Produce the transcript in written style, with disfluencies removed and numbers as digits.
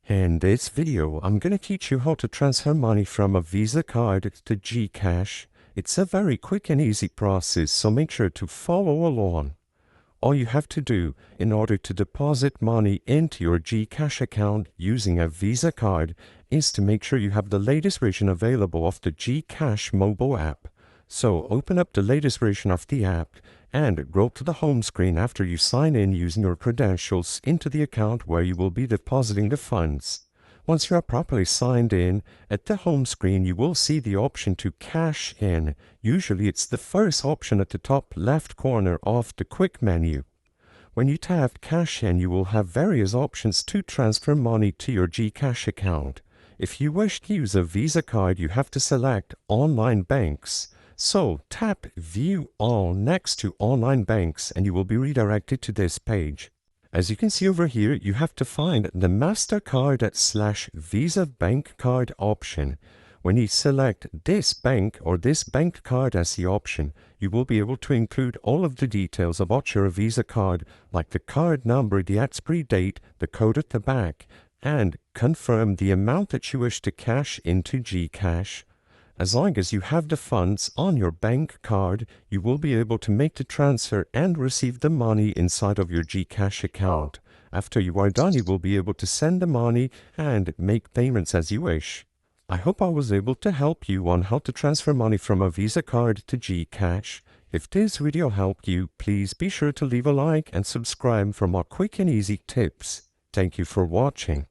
In this video, I'm going to teach you how to transfer money from a Visa card to GCash. It's a very quick and easy process, so make sure to follow along. All you have to do in order to deposit money into your GCash account using a Visa card is to make sure you have the latest version available of the GCash mobile app. So open up the latest version of the app and go to the home screen after you sign in using your credentials into the account where you will be depositing the funds. Once you are properly signed in, at the home screen you will see the option to cash in. Usually it's the first option at the top left corner of the quick menu. When you tap cash in, you will have various options to transfer money to your GCash account. If you wish to use a Visa card, you have to select online banks. So tap View All next to Online Banks and you will be redirected to this page. As you can see over here, you have to find the MasterCard/Visa Bank Card option. When you select this bank or this bank card as the option, you will be able to include all of the details about your Visa card, like the card number, the expiry date, the code at the back, and confirm the amount that you wish to cash into GCash. As long as you have the funds on your bank card, you will be able to make the transfer and receive the money inside of your GCash account. After you are done, you will be able to send the money and make payments as you wish. I hope I was able to help you on how to transfer money from a Visa card to GCash. If this video helped you, please be sure to leave a like and subscribe for more quick and easy tips. Thank you for watching.